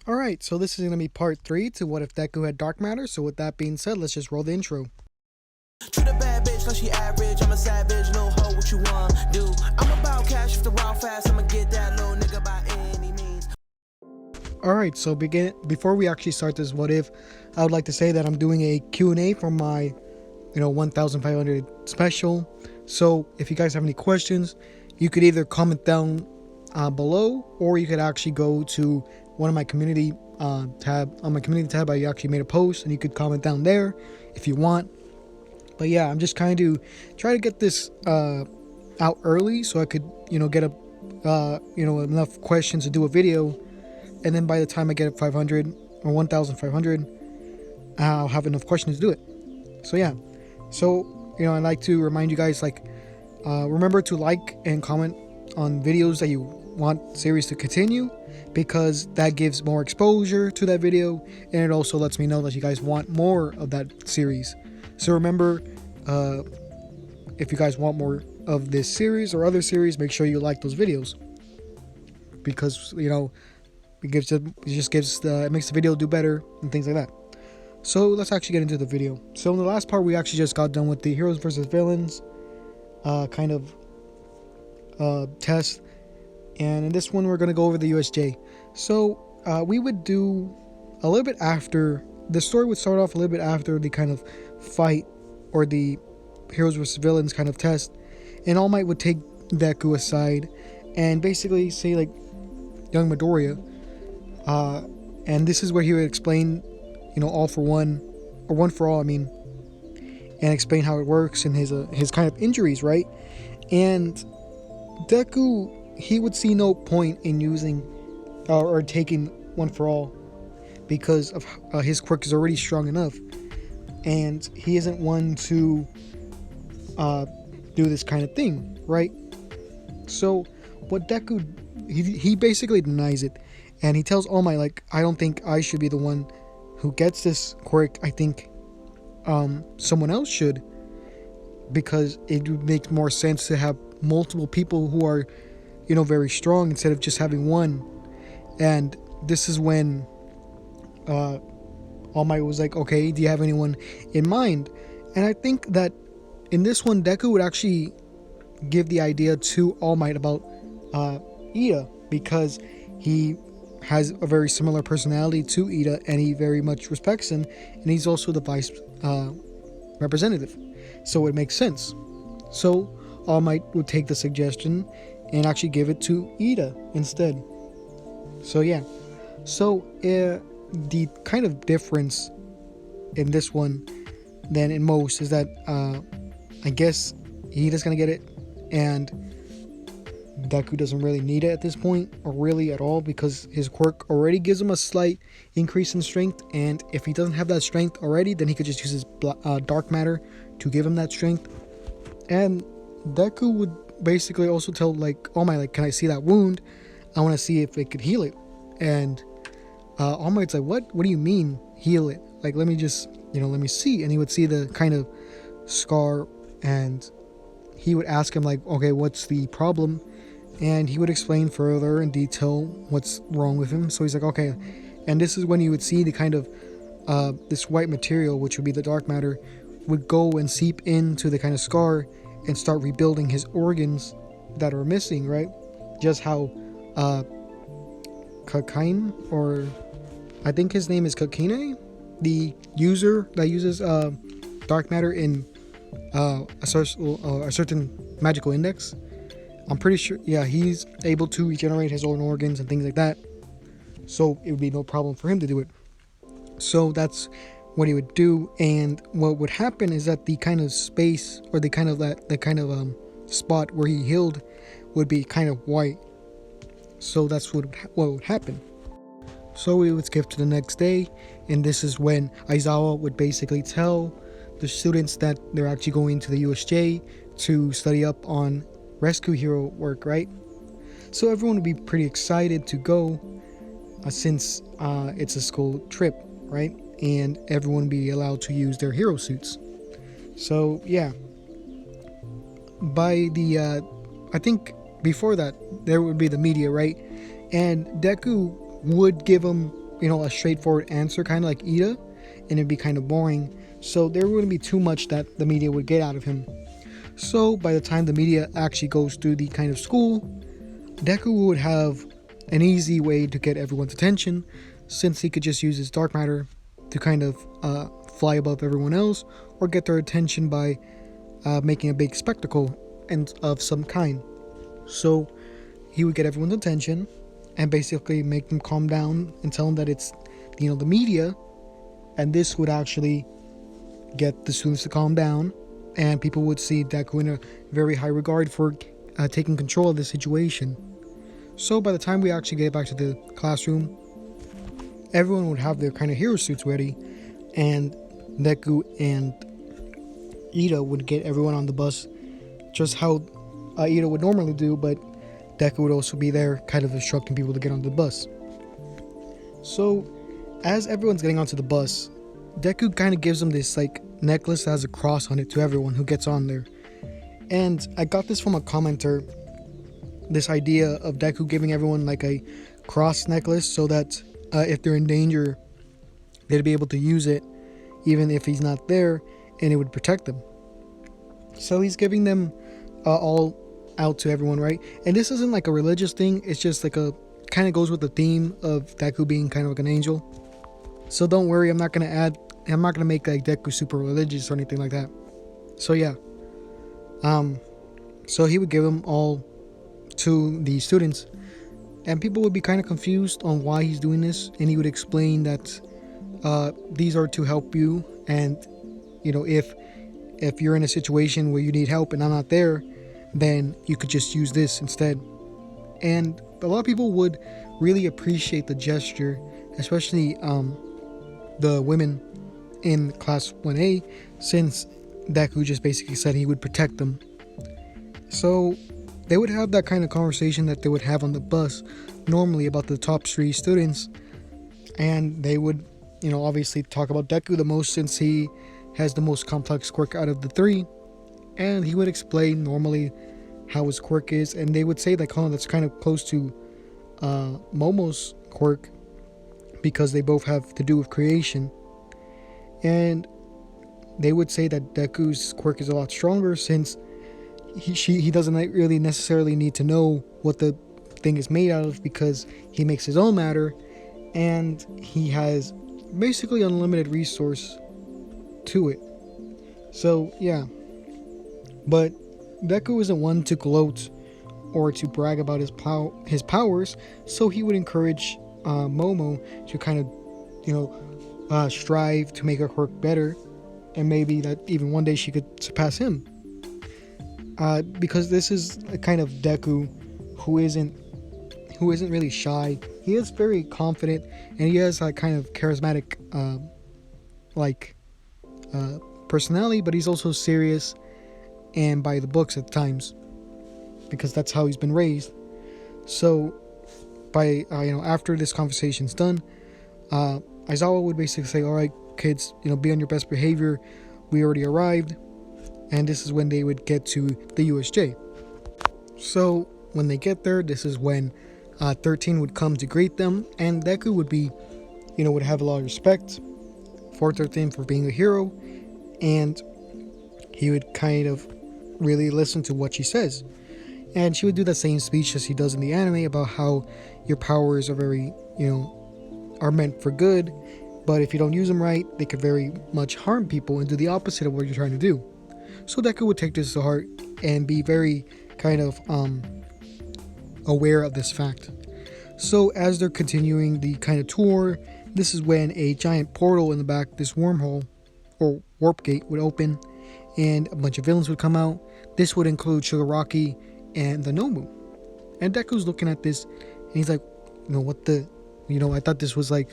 Alright, so this is going to be part 3 to What If Deku Had Dark Matter. So with that being said, let's just roll the intro. Treat a bad bitch like she average. I'm a savage, little hoe, what you want do? I'm about cash if the raw fast. I'ma get that little nigga by any means. Alright, so before we actually start this What If, I would like to say that I'm doing a Q&A for my 1500 special. So if you guys have any questions, you could either comment down below, or you could actually go to one of my community tab. On my community tab, I actually made a post and you could comment down there if you want. But yeah, I'm just trying to get this out early so I could get enough questions to do a video, and then by the time I get 500 or 1500, I'll have enough questions to do it. So yeah, so I'd like to remind you guys, remember to like and comment on videos that you want series to continue, because that gives more exposure to that video, and it also lets me know that you guys want more of that series. So remember, if you guys want more of this series or other series, make sure you like those videos, because it makes the video do better and things like that. So let's actually get into the video. So in the last part, we actually just got done with the heroes versus villains test, and in this one we're going to go over the USJ. So we would do a little bit after the story would start off a little bit after the kind of fight, or the heroes versus villains kind of test, and All Might would take Deku aside and basically say, like, young Midoriya, and this is where he would explain all for one, or one for all, and explain how it works and his kind of injuries, right? And Deku, he would see no point in using or taking one for all, because of his quirk is already strong enough, and he isn't one to do this kind of thing, right? So what Deku, he basically denies it, and he tells All Might, like, I don't think I should be the one who gets this quirk. I think someone else should, because it would make more sense to have multiple people who are very strong, instead of just having one. And this is when All Might was like, okay, do you have anyone in mind? And I think that in this one, Deku would actually give the idea to All Might about Ida, because he has a very similar personality to Ida, and he very much respects him, and he's also the vice representative, so it makes sense. So All Might would take the suggestion and actually give it to Ida instead. So yeah, so the kind of difference in this one than in most is that I guess Ida's gonna get it, and Deku doesn't really need it at this point, or really at all, because his quirk already gives him a slight increase in strength, and if he doesn't have that strength already, then he could just use his dark matter to give him that strength. And Deku would basically also tell, like, All Might, like, can I see that wound? I want to see if it could heal it. And All Might's like, what do you mean heal it? Like, let me just let me see. And he would see the kind of scar, and he would ask him, like, okay, what's the problem? And he would explain further in detail what's wrong with him. So he's like, okay. And this is when you would see the kind of this white material, which would be the dark matter, would go and seep into the kind of scar and start rebuilding his organs that are missing, right? Just how Kakine, or I think his name is Kakine, the user that uses dark matter in a certain magical index, I'm pretty sure, yeah, he's able to regenerate his own organs and things like that, so it would be no problem for him to do it. So that's what he would do. And what would happen is that the kind of space, or the kind of spot where he healed, would be kind of white. So that's what would happen. So we would skip to the next day, and this is when Aizawa would basically tell the students that they're actually going to the USJ to study up on rescue hero work, right? So everyone would be pretty excited to go, since it's a school trip, right? And everyone would be allowed to use their hero suits. So yeah, by the I think before that there would be the media, right? And Deku would give him a straightforward answer, kind of like Ida, and it'd be kind of boring. So there wouldn't be too much that the media would get out of him. So by the time the media actually goes through the kind of school, Deku would have an easy way to get everyone's attention, since he could just use his dark matter to kind of fly above everyone else, or get their attention by making a big spectacle and of some kind. So he would get everyone's attention and basically make them calm down and tell them that it's the media, and this would actually get the students to calm down, and people would see Deku in a very high regard for taking control of the situation. So by the time we actually get back to the classroom, everyone would have their kind of hero suits ready, and Deku and Ida would get everyone on the bus just how Ida would normally do, but Deku would also be there kind of instructing people to get on the bus. So as everyone's getting onto the bus, Deku kind of gives them this like necklace that has a cross on it to everyone who gets on there. And I got this from a commenter, this idea of Deku giving everyone like a cross necklace so that if they're in danger, they'd be able to use it even if he's not there, and it would protect them. So he's giving them all out to everyone, right? And this isn't like a religious thing, it's just like a kind of goes with the theme of Deku being kind of like an angel. So don't worry, I'm not gonna make like Deku super religious or anything like that. So yeah, so he would give them all to the students, and people would be kind of confused on why he's doing this, and he would explain that these are to help you, and if you're in a situation where you need help and I'm not there, then you could just use this instead. And a lot of people would really appreciate the gesture, especially the women in class 1A, since Deku just basically said he would protect them. So they would have that kind of conversation that they would have on the bus normally about the top 3 students, and they would obviously talk about Deku the most, since he has the most complex quirk out of the 3, and he would explain normally how his quirk is, and they would say like, oh, that's kind of close to Momo's quirk, because they both have to do with creation. And they would say that Deku's quirk is a lot stronger, since he doesn't really necessarily need to know what the thing is made out of, because he makes his own matter, and he has basically unlimited resource to it. So yeah, but Deku isn't one to gloat or to brag about his powers, so he would encourage Momo to kind of strive to make her quirk better, and maybe that even one day she could surpass him, because this is a kind of Deku who isn't really shy. He is very confident, and he has a kind of charismatic personality, but he's also serious and by the books at times, because that's how he's been raised. So by after this conversation's done, Aizawa would basically say, all right kids, be on your best behavior, we already arrived. And this is when they would get to the USJ. So when they get there, this is when 13 would come to greet them, and Deku would be would have a lot of respect for 13 for being a hero, and he would kind of really listen to what she says. And she would do the same speech as he does in the anime about how your powers are very, are meant for good, but if you don't use them right, they could very much harm people and do the opposite of what you're trying to do. So Deku would take this to heart and be very kind of aware of this fact. So as they're continuing the kind of tour, this is when a giant portal in the back, this wormhole or warp gate, would open, and a bunch of villains would come out. This would include Shigaraki and the Nomu. And Deku's looking at this, and he's like, what the, I thought this was like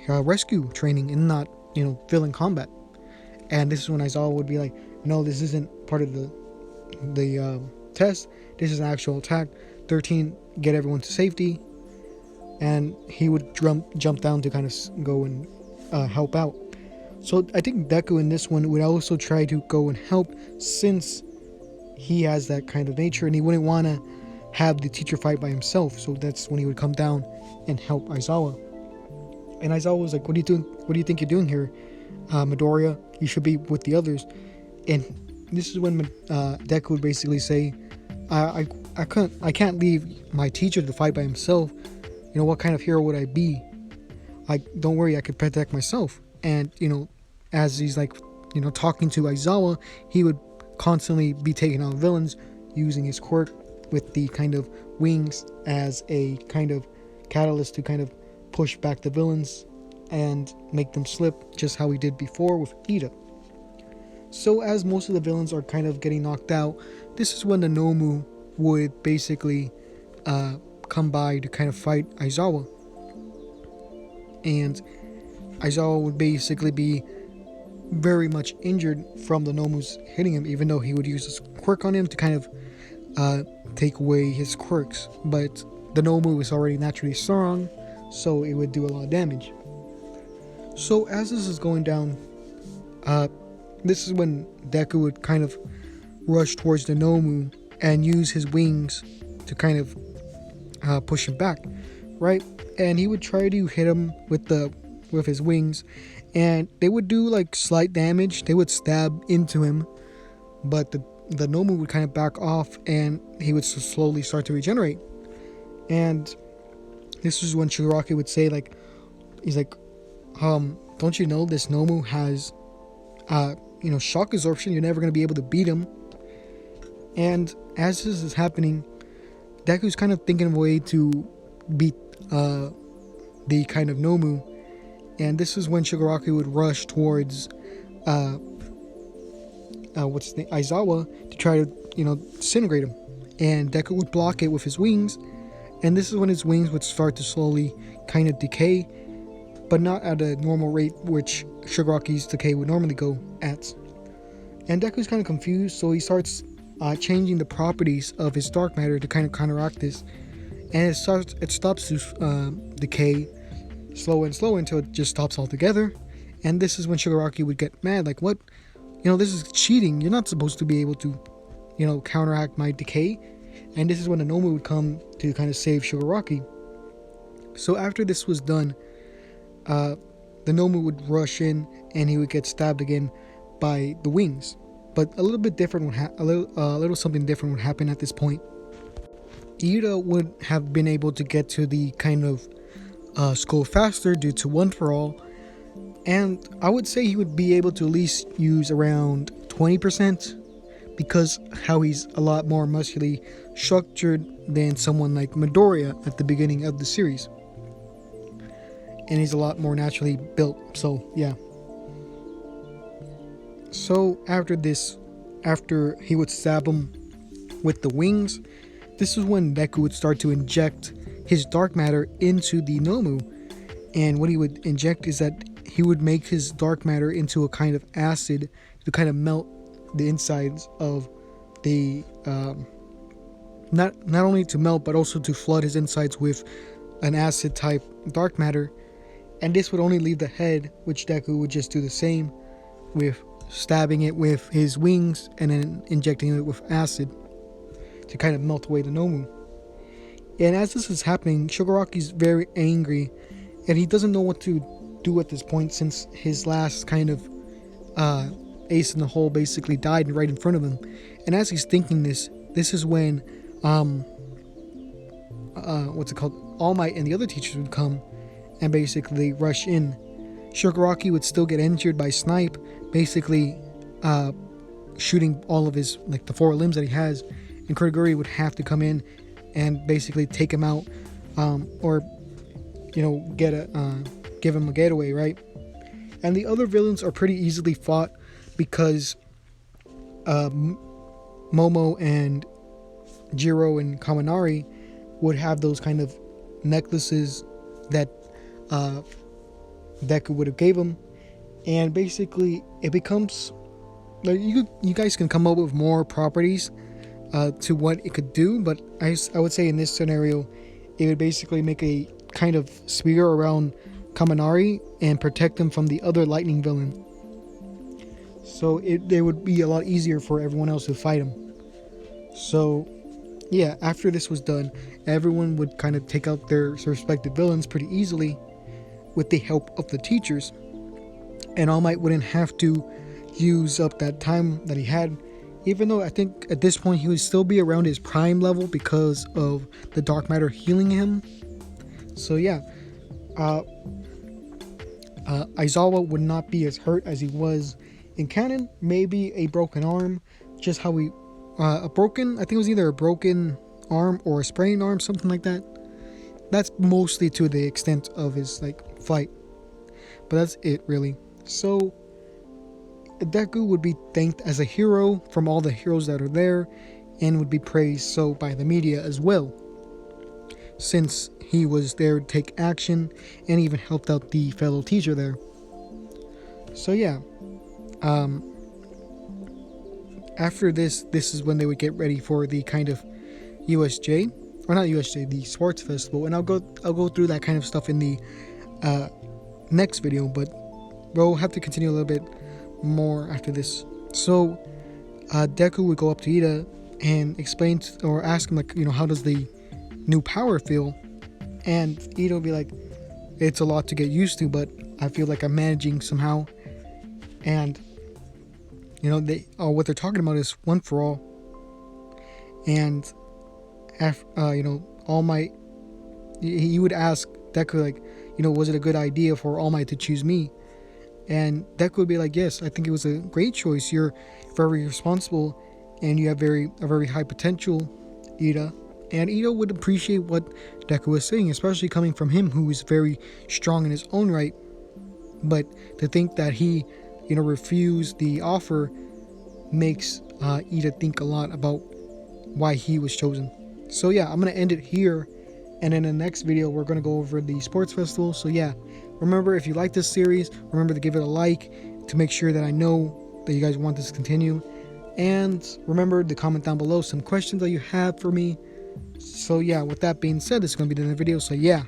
rescue training and not, villain combat. And this is when Aizawa would be like, no, this isn't part of the test. This is an actual attack. 13, get everyone to safety. And he would jump down to kind of go and help out. So I think Deku in this one would also try to go and help, since he has that kind of nature, and he wouldn't want to have the teacher fight by himself. So that's when he would come down and help Aizawa. And Aizawa was like, "What are you doing? What do you think you're doing here, Midoriya? You should be with the others." And this is when Deku would basically say, I can't leave my teacher to fight by himself. You know, what kind of hero would I be? Don't worry, I could protect myself." And as he's like, talking to Aizawa, he would constantly be taking out villains using his quirk with the kind of wings as a kind of catalyst to kind of push back the villains and make them slip, just how he did before with Ida. So as most of the villains are kind of getting knocked out, this is when the Nomu would basically come by to kind of fight Aizawa. And Aizawa would basically be very much injured from the Nomu's hitting him, even though he would use his quirk on him to kind of take away his quirks. But the Nomu is already naturally strong, so it would do a lot of damage. So as this is going down, this is when Deku would kind of rush towards the Nomu and use his wings to kind of push him back, right? And he would try to hit him with his wings, and they would do like slight damage. They would stab into him, but the Nomu would kind of back off, and he would slowly start to regenerate. And this is when Shigaraki would say, like, he's like, don't you know this Nomu has shock absorption? You're never going to be able to beat him. And as this is happening, Deku's kind of thinking of a way to beat the kind of Nomu. And this is when Shigaraki would rush towards Aizawa to try to disintegrate him. And Deku would block it with his wings. And this is when his wings would start to slowly kind of decay, but not at a normal rate which Shigaraki's decay would normally go at. And Deku's kind of confused, so he starts changing the properties of his dark matter to kind of counteract this. And it stops to decay slower and slower until it just stops altogether. And this is when Shigaraki would get mad, like, what? This is cheating. You're not supposed to be able to, counteract my decay. And this is when the Nomu would come to kind of save Shigaraki. So after this was done, the Nomu would rush in and he would get stabbed again by the wings. But a little bit different would a little something different would happen at this point. Ida would have been able to get to the kind of skull faster due to One For All, and I would say he would be able to at least use around 20%, because how he's a lot more muscularly structured than someone like Midoriya at the beginning of the series, and he's a lot more naturally built. So yeah. So after he would stab him with the wings, this is when Deku would start to inject his dark matter into the Nomu. And what he would inject is that he would make his dark matter into a kind of acid to kind of melt the insides of the not only to melt, but also to flood his insides with an acid type dark matter. And this would only leave the head, which Deku would just do the same, with stabbing it with his wings and then injecting it with acid to kind of melt away the Nomu. And as this is happening, Shigaraki's very angry, and he doesn't know what to do at this point, since his last kind of ace in the hole basically died right in front of him. And as he's thinking this is when All Might and the other teachers would come and basically rush in. Shigaraki would still get injured by Snipe, basically shooting all of his, like, the 4 limbs that he has, and Kurogiri would have to come in and basically take him out, or give him a getaway, right? And the other villains are pretty easily fought because Momo and Jiro and Kaminari would have those kind of necklaces that Deku would have gave him, and basically it becomes like you guys can come up with more properties to what it could do, but I would say in this scenario it would basically make a kind of sphere around Kaminari and protect him from the other lightning villain, so it would be a lot easier for everyone else to fight him. So yeah, after this was done, everyone would kind of take out their respective villains pretty easily with the help of the teachers. And All Might wouldn't have to use up that time that he had, even though I think at this point he would still be around his prime level because of the dark matter healing him. So yeah, Aizawa would not be as hurt as he was in canon. Maybe a broken arm, just how we I think it was either a broken arm or a sprained arm, something like that. That's mostly to the extent of his like fight, but that's it really. So Deku would be thanked as a hero from all the heroes that are there, and would be praised so by the media as well, since he was there to take action and even helped out the fellow teacher there. So yeah, after this is when they would get ready for the kind of USJ, or not USJ, the sports festival, and I'll go through that kind of stuff in the next video, but we'll have to continue a little bit more after this. So Deku would go up to Ida and explain or ask him, like, how does the new power feel? And Ida would be like, it's a lot to get used to, but I feel like I'm managing somehow. And what they're talking about is one for all. And All Might, he would ask Deku, like, was it a good idea for All Might to choose me? And Deku would be like, yes, I think it was a great choice. You're very responsible and you have a very high potential, Ida. And Ida would appreciate what Deku was saying, especially coming from him, who is very strong in his own right. But to think that he, refused the offer makes Ida think a lot about why he was chosen. So yeah, I'm going to end it here. And in the next video, we're going to go over the sports festival. So yeah, remember, if you like this series, remember to give it a like to make sure that I know that you guys want this to continue. And remember to comment down below some questions that you have for me. So yeah, with that being said, this is going to be the end of the video. So yeah.